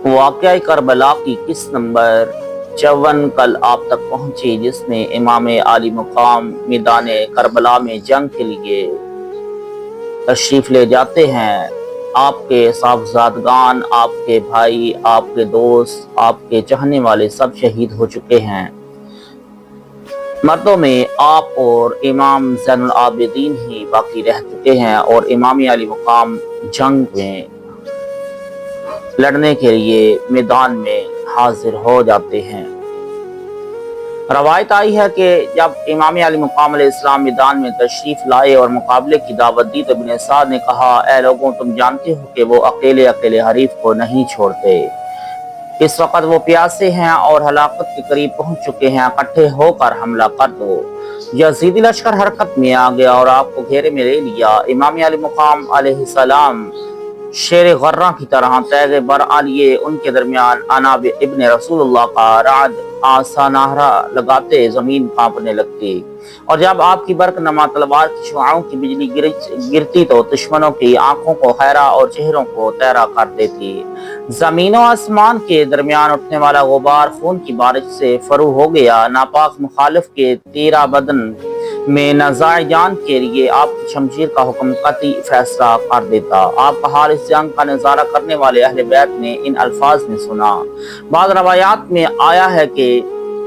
واقعہ کربلا کی قسط نمبر 54 کل آپ تک پہنچی، جس میں امام عالی مقام میدان کربلا میں جنگ کے لیے تشریف لے جاتے ہیں۔ آپ کے صاحبزادگان، آپ کے بھائی، آپ کے دوست، آپ کے چاہنے والے سب شہید ہو چکے ہیں۔ مردوں میں آپ اور امام زین العابدین ہی باقی رہ چکے ہیں، اور امام عالی مقام جنگ میں لڑنے کے لیے میدان میں حاضر ہو جاتے ہیں۔ روایت آئی ہے کہ جب امام علی مقام علیہ السلام میدان میں تشریف لائے اور مقابلے کی دعوت دی تو ابن سعد نے کہا، اے لوگوں، تم جانتے ہو کہ وہ اکیلے حریف کو نہیں چھوڑتے۔ اس وقت وہ پیاسے ہیں اور ہلاکت کے قریب پہنچ چکے ہیں، اکٹھے ہو کر حملہ کر دو۔ یزیدی لشکر حرکت میں آ گیا اور آپ کو گھیرے میں لے لیا۔ امام علی مقام علیہ السلام شیر غرہ کی طرح تیغ برآ لیے، ان کے درمیان عناب ابن رسول اللہ کا رعد آسا نہرا لگاتے زمین کانپنے لگتی، اور جب آپ کی برق نما تلوار کی شعاعوں کی بجلی گرتی تو دشمنوں کی آنکھوں کو خیرہ اور چہروں کو تیرا کر دیتی۔ زمین و آسمان کے درمیان اٹھنے والا غبار خون کی بارش سے فرو ہو گیا۔ ناپاک مخالف کے تیرہ بدن میں نزاع جان کے لیے آپ کی شمشیر کا حکم قطعی فیصلہ کر دیتا۔ آپ کا حال اس جنگ کا نظارہ کرنے والے اہل بیت نے ان الفاظ میں سنا۔ بعض روایات میں آیا ہے کہ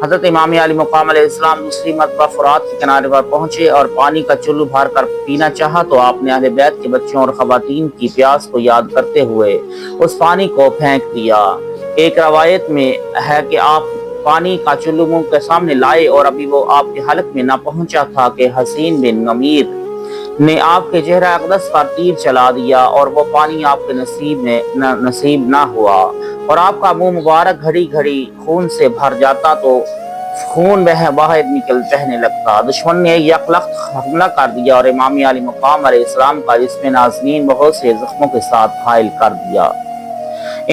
حضرت امام علی مقام علیہ السلام دوسری مرتبہ فرات کے کنارے پر پہنچے اور پانی کا چلو بھر کر پینا چاہا تو آپ نے اہل بیت کے بچوں اور خواتین کی پیاس کو یاد کرتے ہوئے اس پانی کو پھینک دیا۔ ایک روایت میں ہے کہ آپ پانی کا چلو منہ کے سامنے لائے اور ابھی وہ آپ کے حلق میں نہ پہنچا تھا کہ حسین بن نمیر نے آپ کے چہرہ اقدس پر تیر چلا دیا اور وہ پانی آپ کے نصیب نہ ہوا، اور آپ کا منہ مبارک گھڑی گھڑی خون سے بھر جاتا تو خون باہر بہنے لگتا۔ دشمن نے یکلخت حملہ کر دیا اور امام علی مقام علیہ السلام کا جسم نازنین بہت سے زخموں کے ساتھ گھائل کر دیا۔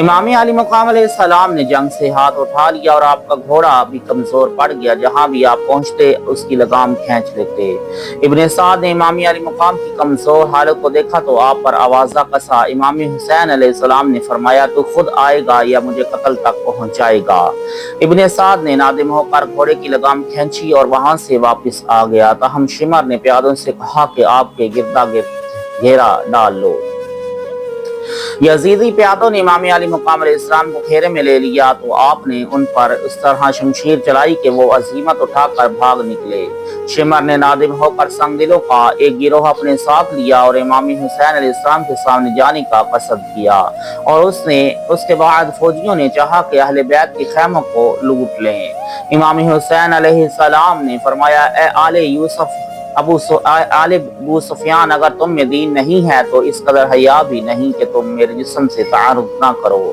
امام علی مقام علیہ السلام نے جنگ سے ہاتھ اٹھا لیا اور آپ کا گھوڑا بھی کمزور پڑ گیا، جہاں بھی آپ پہنچتے اس کی لگام کھینچ لیتے۔ ابن سعد نے امام علی مقام کی کمزور حالت کو دیکھا تو آپ پر آوازہ کسا۔ امام حسین علیہ السلام نے فرمایا، تو خود آئے گا یا مجھے قتل تک پہنچائے گا؟ ابن سعد نے نادم ہو کر گھوڑے کی لگام کھینچی اور وہاں سے واپس آ گیا۔ تاہم شمر نے پیادوں سے کہا کہ آپ کے گردا گرد گھیرا ڈال لو۔ یزیدی پیادوں نے امام علی مقام علیہ السلام کو گھیرے میں لے لیا تو آپ نے ان پر اس طرح شمشیر چلائی کہ وہ عزیمت اٹھا کر بھاگ نکلے۔ شمر نے نادم ہو کر سنگ دلوں کا ایک گروہ اپنے ساتھ لیا اور امام حسین علیہ السلام کے سامنے جانے کا قصد کیا، اور اس کے بعد فوجیوں نے چاہا کہ اہل بیت کے خیموں کو لوٹ لیں۔ امام حسین علیہ السلام نے فرمایا، اے آل یوسف ابو سفیان، اگر تم میں دین نہیں ہے تو اس قدر حیا بھی نہیں کہ تم میرے جسم سے تعارف نہ کرو۔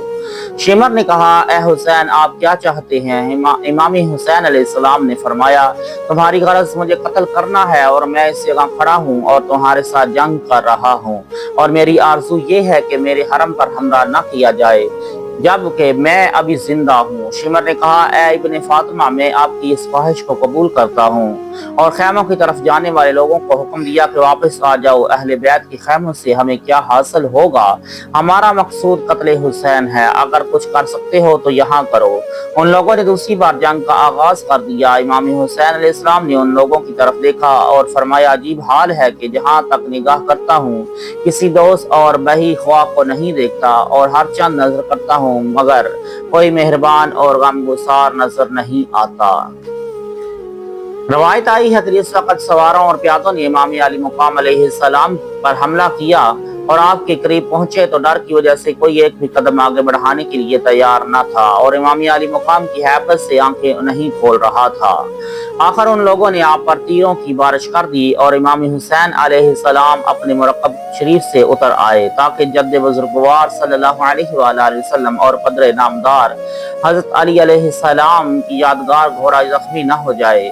شمر نے کہا، اے حسین، آپ کیا چاہتے ہیں؟ امام حسین علیہ السلام نے فرمایا، تمہاری غرض مجھے قتل کرنا ہے اور میں اس جگہ کھڑا ہوں اور تمہارے ساتھ جنگ کر رہا ہوں، اور میری آرزو یہ ہے کہ میرے حرم پر حملہ نہ کیا جائے جبکہ میں ابھی زندہ ہوں۔ شمر نے کہا، اے ابن فاطمہ، میں آپ کی اس خواہش کو قبول کرتا ہوں، اور خیموں کی طرف جانے والے لوگوں کو حکم دیا کہ واپس آ جاؤ۔ اہل بیت کے خیموں سے ہمیں کیا حاصل ہوگا؟ ہمارا مقصود قتل حسین ہے، اگر کچھ کر سکتے ہو تو یہاں کرو۔ ان لوگوں نے دوسری بار جنگ کا آغاز کر دیا۔ امام حسین علیہ السلام نے ان لوگوں کی طرف دیکھا اور فرمایا، عجیب حال ہے کہ جہاں تک نگاہ کرتا ہوں کسی دوست اور بہی خواہ کو نہیں دیکھتا، اور ہر چند نظر کرتا ہوں مگر کوئی مہربان اور غمگسار نظر نہیں آتا۔ روایت آئی ہے کہ اس وقت سواروں اور پیادوں نے امام علی مقام علیہ السلام پر حملہ کیا اور آپ کے قریب پہنچے تو ڈر کی وجہ سے کوئی ایک بھی قدم آگے بڑھانے کے لیے تیار نہ تھا، اور امام علی مقام کی ہیبت سے آنکھیں نہیں کھول رہا تھا۔ آخر ان لوگوں نے آپ پر تیروں کی بارش کر دی اور امام حسین علیہ السلام اپنے مرکب شریف سے اتر آئے تاکہ جد بزرگوار صلی اللہ علیہ وآلہ وسلم اور قدر نامدار حضرت علی علیہ السلام کی یادگار گھوڑا زخمی نہ ہو جائے۔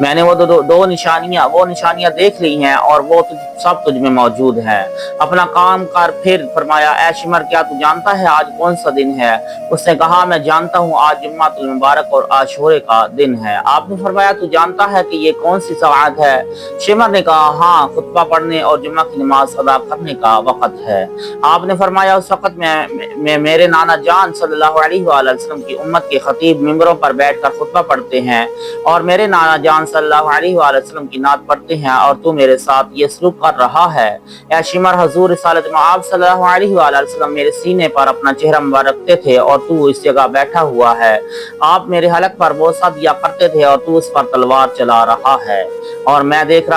میں نے وہ دو نشانیاں دیکھ لی ہیں اور وہ سب تجھ میں موجود ہیں۔ اپنا کام کر۔ پھر فرمایا اے شمر کیا تو جانتا ہے آج کون سا دن ہے؟ اس نے کہا میں جانتا ہوں آج جمعہ المبارک اور عاشورے کا دن ہے۔ آپ نے فرمایا تو جانتا ہے کہ یہ کون سی ساعت ہے؟ شمر نے کہا ہاں، خطبہ پڑھنے اور جمعہ کی نماز ادا کرنے کا وقت ہے۔ آپ نے فرمایا اس وقت میں میرے نانا جان صلی اللہ علیہ وآلہ وسلم کی امت کے خطیب ممبروں پر بیٹھ کر خطبہ پڑھتے ہیں اور میرے نانا جان صلی اللہ علیہ وآلہ وسلم کی نعت پڑھتے ہیں اور تو میرے ساتھ یہ سلوک کر رہا ہے۔ اے شمر، حضور رسالت مآب صلی اللہ علیہ وآلہ وسلم میرے سینے پر اپنا چہرہ مبارک رکھتے تھے اور تو اس جگہ بیٹھا ہوا ہے۔ آپ میرے حلق پر بوسہ دیا کرتے تھے اور تو اس پر تلوار چلا رہا ہے اور میں دیکھ رہا